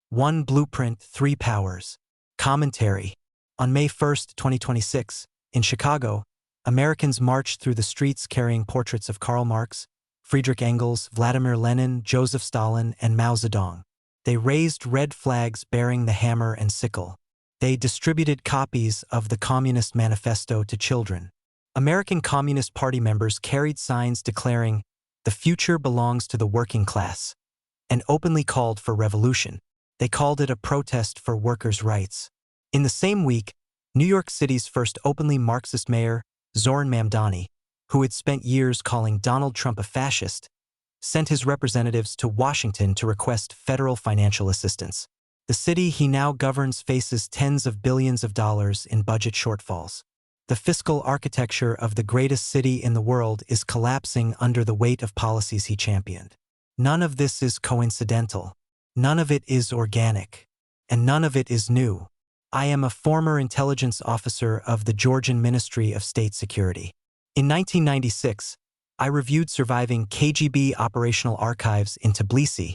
One Blueprint, Three Powers. Commentary. On May 1, 2026, in Chicago, Americans marched through the streets carrying portraits of Karl Marx, Friedrich Engels, Vladimir Lenin, Joseph Stalin, and Mao Zedong. They raised red flags bearing the hammer and sickle. They distributed copies of the Communist Manifesto to children. American Communist Party members carried signs declaring, "The future belongs to the working class," and openly called for revolution. They called it a protest for workers' rights. In the same week, New York City's first openly Marxist mayor, Zoran Mamdani, who had spent years calling Donald Trump a fascist, sent his representatives to Washington to request federal financial assistance. The city he now governs faces tens of billions of dollars in budget shortfalls. The fiscal architecture of the greatest city in the world is collapsing under the weight of policies he championed. None of this is coincidental. None of it is organic. And none of it is new. I am a former intelligence officer of the Georgian Ministry of State Security. In 1996, I reviewed surviving KGB operational archives in Tbilisi,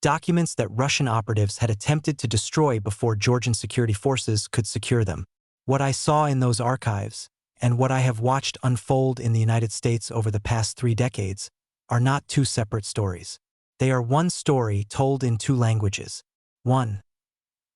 documents that Russian operatives had attempted to destroy before Georgian security forces could secure them. What I saw in those archives, and what I have watched unfold in the United States over the past 3 decades, are not two separate stories. They are one story told in 2 languages. 1.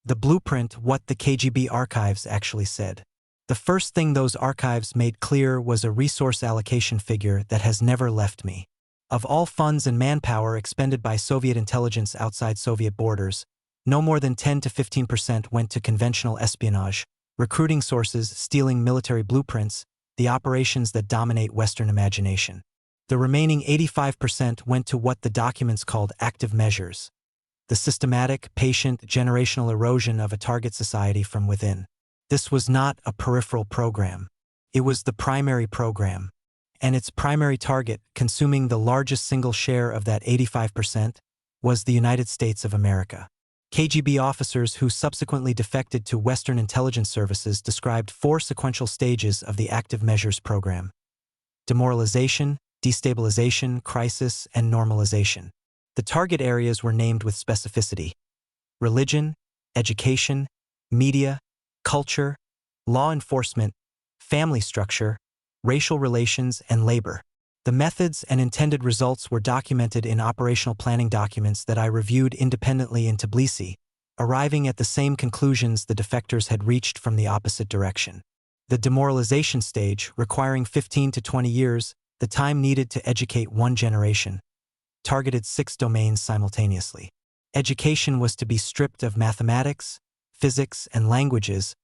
The blueprint, what the KGB archives actually said. The first thing those archives made clear was a resource allocation figure that has never left me. Of all funds and manpower expended by Soviet intelligence outside Soviet borders, no more than 10 to 15% went to conventional espionage, recruiting sources, stealing military blueprints, the operations that dominate Western imagination. The remaining 85% went to what the documents called active measures, the systematic, patient, generational erosion of a target society from within. This was not a peripheral program. It was the primary program. And its primary target, consuming the largest single share of that 85%, was the United States of America. KGB officers who subsequently defected to Western intelligence services described 4 sequential stages of the active measures program: demoralization, destabilization, crisis, and normalization. The target areas were named with specificity: religion, education, media, culture, law enforcement, family structure, racial relations, and labor. The methods and intended results were documented in operational planning documents that I reviewed independently in Tbilisi, arriving at the same conclusions the defectors had reached from the opposite direction. The demoralization stage, requiring 15 to 20 years, the time needed to educate 1 generation, targeted 6 domains simultaneously. Education was to be stripped of mathematics, physics, and languages,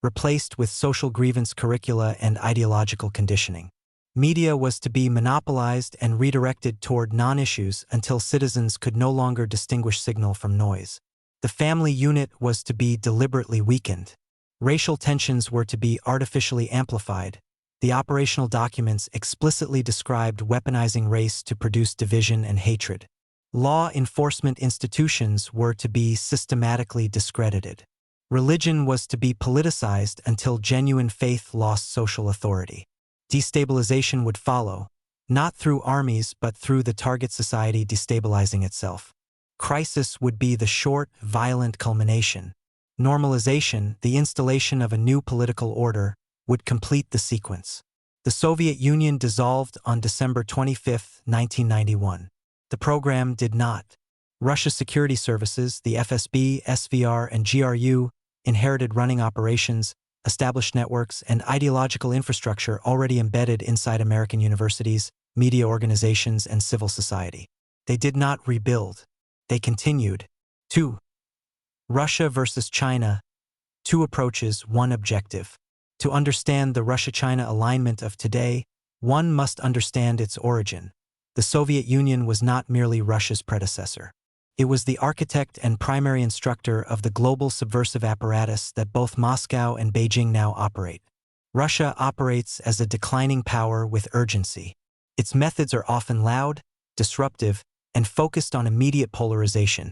replaced with social grievance curricula and ideological conditioning. Media was to be monopolized and redirected toward non-issues until citizens could no longer distinguish signal from noise. The family unit was to be deliberately weakened. Racial tensions were to be artificially amplified. The operational documents explicitly described weaponizing race to produce division and hatred. Law enforcement institutions were to be systematically discredited. Religion was to be politicized until genuine faith lost social authority. Destabilization would follow, not through armies but through the target society destabilizing itself. Crisis would be the short, violent culmination. Normalization, the installation of a new political order, would complete the sequence. The Soviet Union dissolved on December 25, 1991. The program did not. Russia's security services, the FSB, SVR, and GRU, inherited running operations, established networks, and ideological infrastructure already embedded inside American universities, media organizations, and civil society. They did not rebuild. They continued. 2. Russia versus China. 2 approaches, 1 objective. To understand the Russia-China alignment of today, one must understand its origin. The Soviet Union was not merely Russia's predecessor. It was the architect and primary instructor of the global subversive apparatus that both Moscow and Beijing now operate. Russia operates as a declining power with urgency. Its methods are often loud, disruptive, and focused on immediate polarization.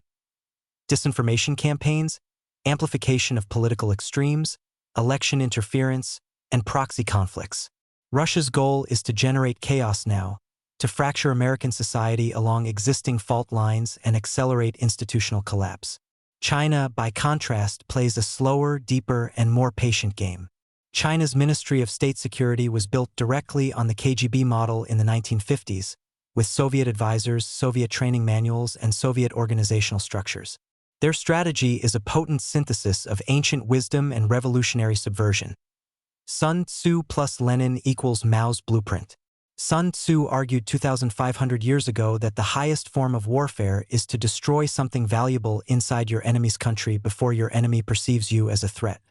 Disinformation campaigns, amplification of political extremes, election interference, and proxy conflicts. Russia's goal is to generate chaos now, to fracture American society along existing fault lines and accelerate institutional collapse. China, by contrast, plays a slower, deeper, and more patient game. China's Ministry of State Security was built directly on the KGB model in the 1950s, with Soviet advisors, Soviet training manuals, and Soviet organizational structures. Their strategy is a potent synthesis of ancient wisdom and revolutionary subversion. Sun Tzu plus Lenin equals Mao's blueprint. Sun Tzu argued 2,500 years ago that the highest form of warfare is to destroy something valuable inside your enemy's country before your enemy perceives you as a threat.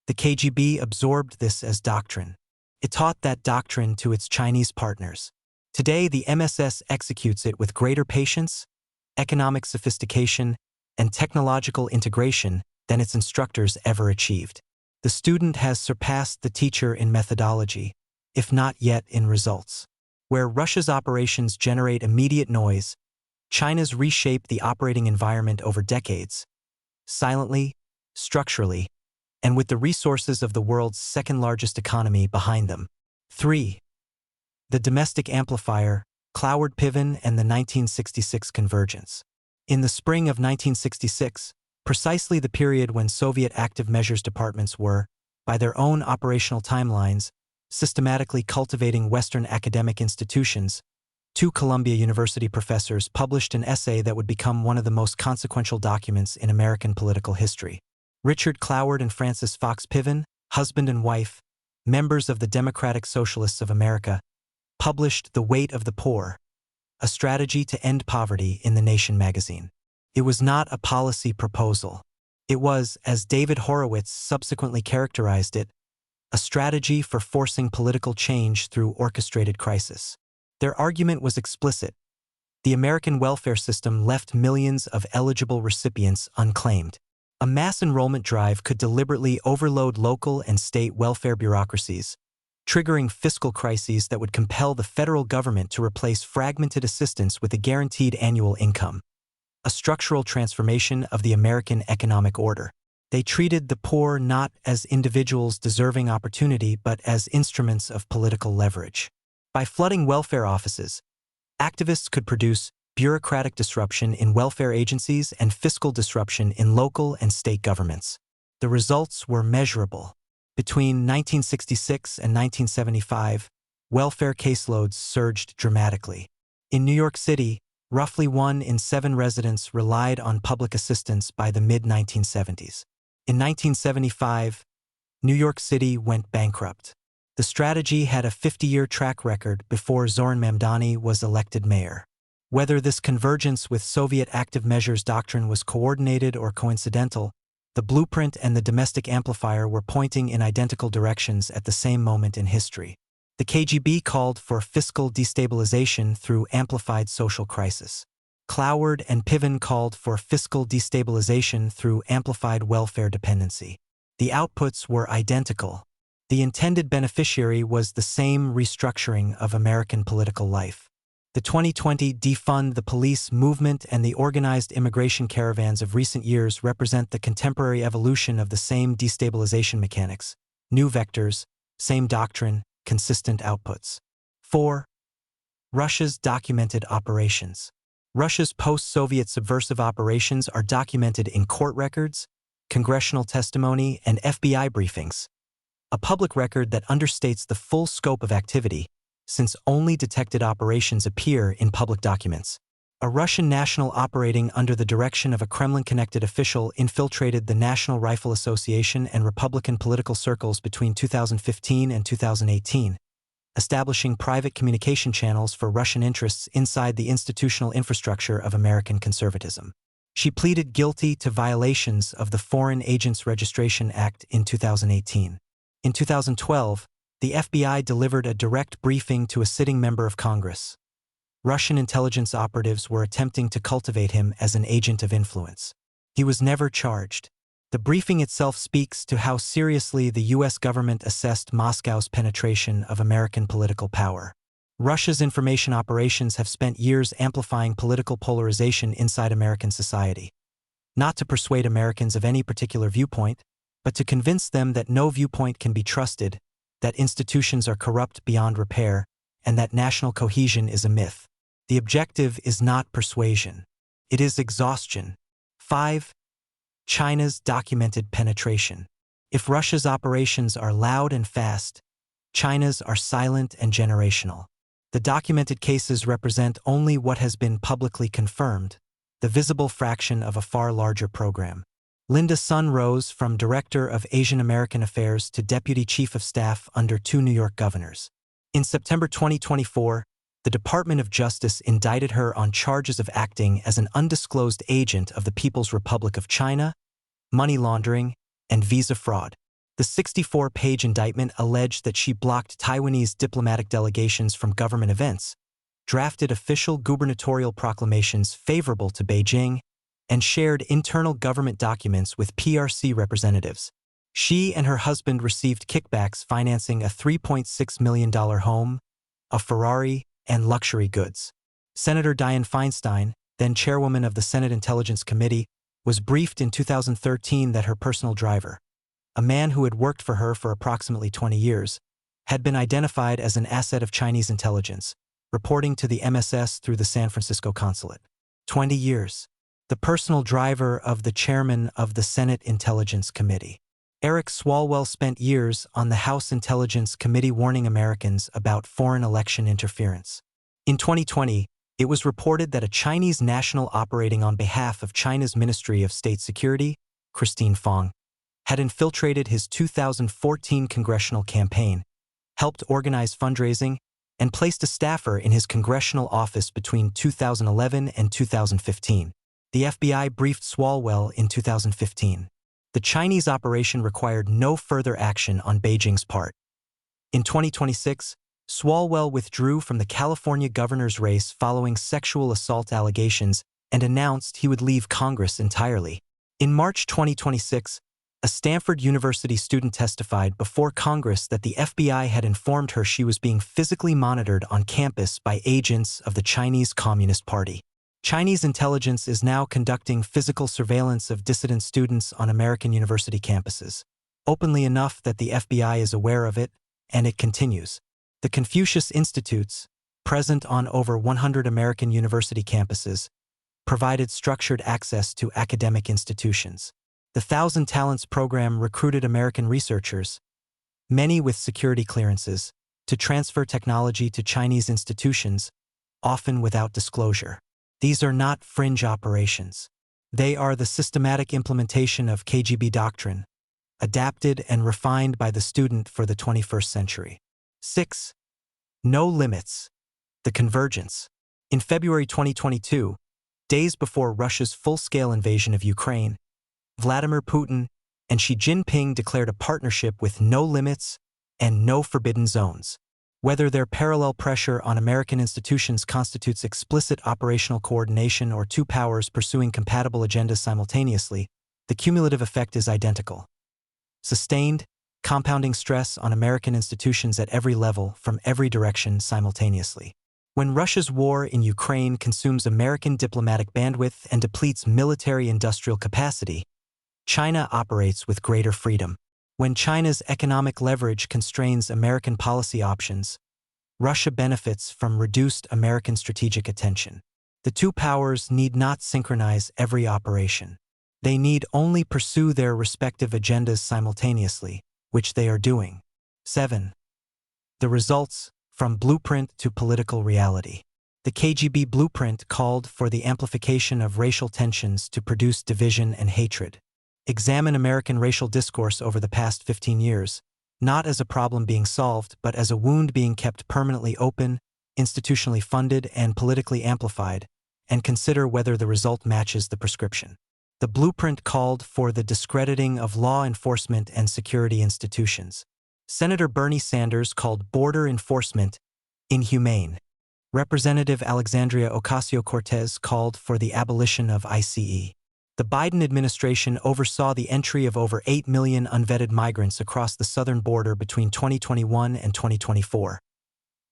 The KGB absorbed this as doctrine. It taught that doctrine to its Chinese partners. Today, the MSS executes it with greater patience, economic sophistication, and technological integration than its instructors ever achieved. The student has surpassed the teacher in methodology, if not yet in results. Where Russia's operations generate immediate noise, China's reshape the operating environment over decades, silently, structurally, and with the resources of the world's second-largest economy behind them. 3. The domestic amplifier, Cloward-Piven, and the 1966 convergence. In the spring of 1966, precisely the period when Soviet active measures departments were, by their own operational timelines, systematically cultivating Western academic institutions, two Columbia University professors published an essay that would become one of the most consequential documents in American political history. Richard Cloward and Frances Fox Piven, husband and wife, members of the Democratic Socialists of America, published The Weight of the Poor, a strategy to end poverty in The Nation magazine. It was not a policy proposal. It was, as David Horowitz subsequently characterized it, a strategy for forcing political change through orchestrated crisis. Their argument was explicit. The American welfare system left millions of eligible recipients unclaimed. A mass enrollment drive could deliberately overload local and state welfare bureaucracies, triggering fiscal crises that would compel the federal government to replace fragmented assistance with a guaranteed annual income. A structural transformation of the American economic order. They treated the poor not as individuals deserving opportunity but as instruments of political leverage. By flooding welfare offices, activists could produce bureaucratic disruption in welfare agencies and fiscal disruption in local and state governments. The results were measurable. Between 1966 and 1975, welfare caseloads surged dramatically. In New York City, roughly 1 in 7 residents relied on public assistance by the mid-1970s. In 1975, New York City went bankrupt. The strategy had a 50-year track record before Zoran Mamdani was elected mayor. Whether this convergence with Soviet active measures doctrine was coordinated or coincidental, the blueprint and the domestic amplifier were pointing in identical directions at the same moment in history. The KGB called for fiscal destabilization through amplified social crisis. Cloward and Piven called for fiscal destabilization through amplified welfare dependency. The outputs were identical. The intended beneficiary was the same restructuring of American political life. The 2020 defund the police movement and the organized immigration caravans of recent years represent the contemporary evolution of the same destabilization mechanics. New vectors, same doctrine, consistent outputs. 4. Russia's documented operations. Russia's post-Soviet subversive operations are documented in court records, congressional testimony, and FBI briefings. A public record that understates the full scope of activity, since only detected operations appear in public documents. A Russian national operating under the direction of a Kremlin-connected official infiltrated the National Rifle Association and Republican political circles between 2015 and 2018, establishing private communication channels for Russian interests inside the institutional infrastructure of American conservatism. She pleaded guilty to violations of the Foreign Agents Registration Act in 2018. In 2012, the FBI delivered a direct briefing to a sitting member of Congress. Russian intelligence operatives were attempting to cultivate him as an agent of influence. He was never charged. The briefing itself speaks to how seriously the U.S. government assessed Moscow's penetration of American political power. Russia's information operations have spent years amplifying political polarization inside American society. Not to persuade Americans of any particular viewpoint, but to convince them that no viewpoint can be trusted, that institutions are corrupt beyond repair, and that national cohesion is a myth. The objective is not persuasion. It is exhaustion. 5. China's documented penetration. If Russia's operations are loud and fast, China's are silent and generational. The documented cases represent only what has been publicly confirmed, the visible fraction of a far larger program. Linda Sun rose from Director of Asian American Affairs to Deputy Chief of Staff under 2 New York governors. In September 2024, the Department of Justice indicted her on charges of acting as an undisclosed agent of the People's Republic of China, money laundering, and visa fraud. The 64-page indictment alleged that she blocked Taiwanese diplomatic delegations from government events, drafted official gubernatorial proclamations favorable to Beijing, and shared internal government documents with PRC representatives. She and her husband received kickbacks financing a $3.6 million home, a Ferrari, and luxury goods. Senator Dianne Feinstein, then chairwoman of the Senate Intelligence Committee, was briefed in 2013 that her personal driver, a man who had worked for her for approximately 20 years, had been identified as an asset of Chinese intelligence, reporting to the MSS through the San Francisco consulate. 20 years. The personal driver of the chairman of the Senate Intelligence Committee. Eric Swalwell spent years on the House Intelligence Committee warning Americans about foreign election interference. In 2020, it was reported that a Chinese national operating on behalf of China's Ministry of State Security, Christine Fong, had infiltrated his 2014 congressional campaign, helped organize fundraising, and placed a staffer in his congressional office between 2011 and 2015. The FBI briefed Swalwell in 2015. The Chinese operation required no further action on Beijing's part. In 2026, Swalwell withdrew from the California governor's race following sexual assault allegations and announced he would leave Congress entirely. In March 2026, a Stanford University student testified before Congress that the FBI had informed her she was being physically monitored on campus by agents of the Chinese Communist Party. Chinese intelligence is now conducting physical surveillance of dissident students on American university campuses, openly enough that the FBI is aware of it, and it continues. The Confucius Institutes, present on over 100 American university campuses, provided structured access to academic institutions. The Thousand Talents program recruited American researchers, many with security clearances, to transfer technology to Chinese institutions, often without disclosure. These are not fringe operations. They are the systematic implementation of KGB doctrine, adapted and refined by the student for the 21st century. 6. No limits. The convergence. In February 2022, days before Russia's full-scale invasion of Ukraine, Vladimir Putin and Xi Jinping declared a partnership with no limits and no forbidden zones. Whether their parallel pressure on American institutions constitutes explicit operational coordination or two powers pursuing compatible agendas simultaneously, the cumulative effect is identical. Sustained, compounding stress on American institutions at every level from every direction simultaneously. When Russia's war in Ukraine consumes American diplomatic bandwidth and depletes military-industrial capacity, China operates with greater freedom. When China's economic leverage constrains American policy options, Russia benefits from reduced American strategic attention. The two powers need not synchronize every operation. They need only pursue their respective agendas simultaneously, which they are doing. 7. The results, from blueprint to political reality. The KGB blueprint called for the amplification of racial tensions to produce division and hatred. Examine American racial discourse over the past 15 years, not as a problem being solved, but as a wound being kept permanently open, institutionally funded, and politically amplified, and consider whether the result matches the prescription. The blueprint called for the discrediting of law enforcement and security institutions. Senator Bernie Sanders called border enforcement inhumane. Representative Alexandria Ocasio-Cortez called for the abolition of ICE. The Biden administration oversaw the entry of over 8 million unvetted migrants across the southern border between 2021 and 2024,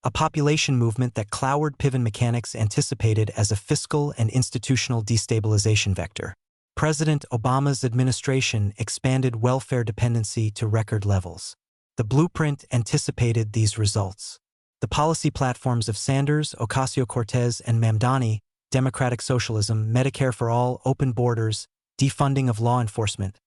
a population movement that Cloward Piven mechanics anticipated as a fiscal and institutional destabilization vector. President Obama's administration expanded welfare dependency to record levels. The blueprint anticipated these results. The policy platforms of Sanders, Ocasio-Cortez, and Mamdani, democratic socialism, Medicare for all, open borders, defunding of law enforcement,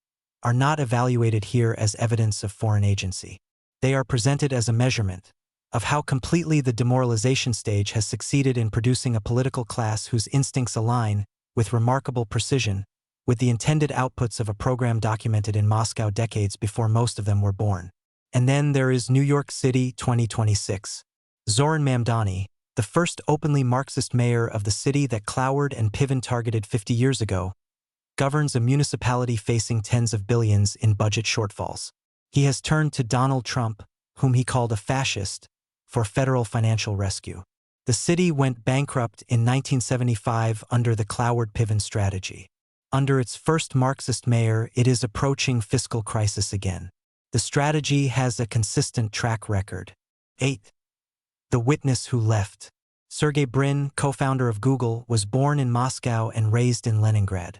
are not evaluated here as evidence of foreign agency. They are presented as a measurement of how completely the demoralization stage has succeeded in producing a political class whose instincts align, with remarkable precision, with the intended outputs of a program documented in Moscow decades before most of them were born. And then there is New York City 2026. Zoran Mamdani, the first openly Marxist mayor of the city that Cloward and Piven targeted 50 years ago, governs a municipality facing tens of billions in budget shortfalls. He has turned to Donald Trump, whom he called a fascist, for federal financial rescue. The city went bankrupt in 1975 under the Cloward-Piven strategy. Under its first Marxist mayor, it is approaching fiscal crisis again. The strategy has a consistent track record. 8. The witness who left. Sergey Brin, co-founder of Google, was born in Moscow and raised in Leningrad.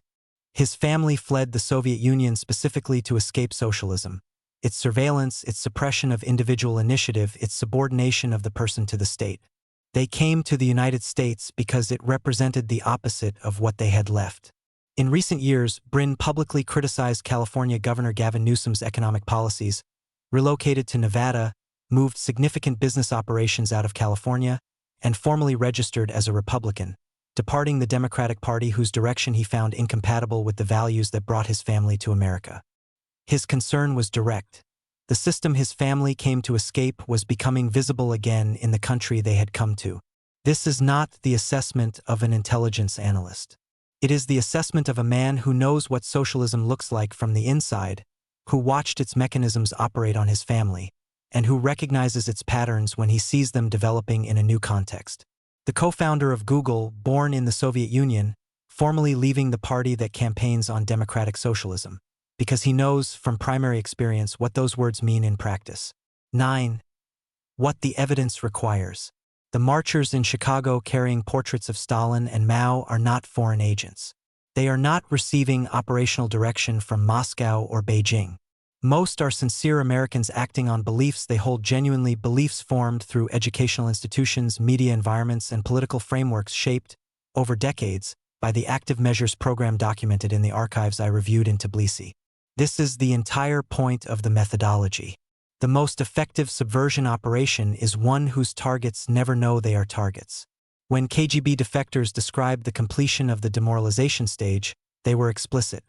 His family fled the Soviet Union specifically to escape socialism, its surveillance, its suppression of individual initiative, its subordination of the person to the state. They came to the United States because it represented the opposite of what they had left. In recent years, Brin publicly criticized California Governor Gavin Newsom's economic policies, relocated to Nevada, moved significant business operations out of California, and formally registered as a Republican, departing the Democratic Party whose direction he found incompatible with the values that brought his family to America. His concern was direct. The system his family came to escape was becoming visible again in the country they had come to. This is not the assessment of an intelligence analyst. It is the assessment of a man who knows what socialism looks like from the inside, who watched its mechanisms operate on his family, and who recognizes its patterns when he sees them developing in a new context. The co-founder of Google, born in the Soviet Union, formally leaving the party that campaigns on democratic socialism, because he knows from primary experience what those words mean in practice. 9. What the evidence requires. The marchers in Chicago carrying portraits of Stalin and Mao are not foreign agents. They are not receiving operational direction from Moscow or Beijing. Most are sincere Americans acting on beliefs they hold genuinely, beliefs formed through educational institutions, media environments, and political frameworks shaped, over decades, by the active measures program documented in the archives I reviewed in Tbilisi. This is the entire point of the methodology. The most effective subversion operation is one whose targets never know they are targets. When KGB defectors described the completion of the demoralization stage, they were explicit.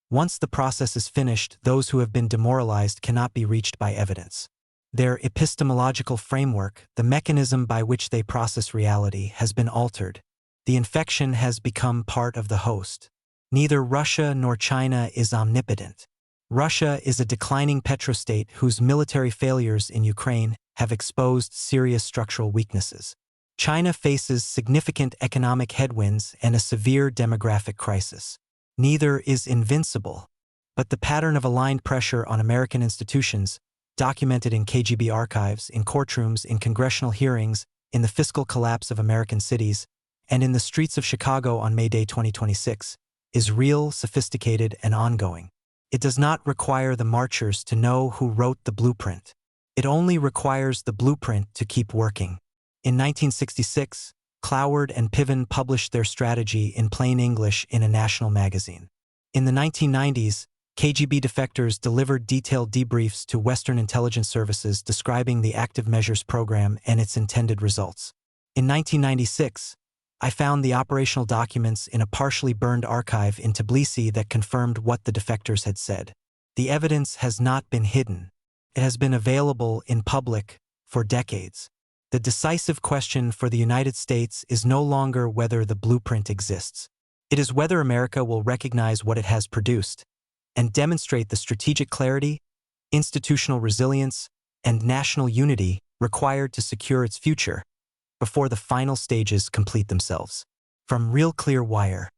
Once the process is finished, those who have been demoralized cannot be reached by evidence. Their epistemological framework, the mechanism by which they process reality, has been altered. The infection has become part of the host. Neither Russia nor China is omnipotent. Russia is a declining petrostate whose military failures in Ukraine have exposed serious structural weaknesses. China faces significant economic headwinds and a severe demographic crisis. Neither is invincible, but the pattern of aligned pressure on American institutions, documented in KGB archives, in courtrooms, in congressional hearings, in the fiscal collapse of American cities, and in the streets of Chicago on May Day 2026, is real, sophisticated, and ongoing. It does not require the marchers to know who wrote the blueprint. It only requires the blueprint to keep working. In 1966, Cloward and Piven published their strategy in plain English in a national magazine. In the 1990s, KGB defectors delivered detailed debriefs to Western intelligence services describing the active measures program and its intended results. In 1996, I found the operational documents in a partially burned archive in Tbilisi that confirmed what the defectors had said. The evidence has not been hidden. It has been available in public for decades. The decisive question for the United States is no longer whether the blueprint exists. It is whether America will recognize what it has produced and demonstrate the strategic clarity, institutional resilience, and national unity required to secure its future before the final stages complete themselves. From Real Clear Wire.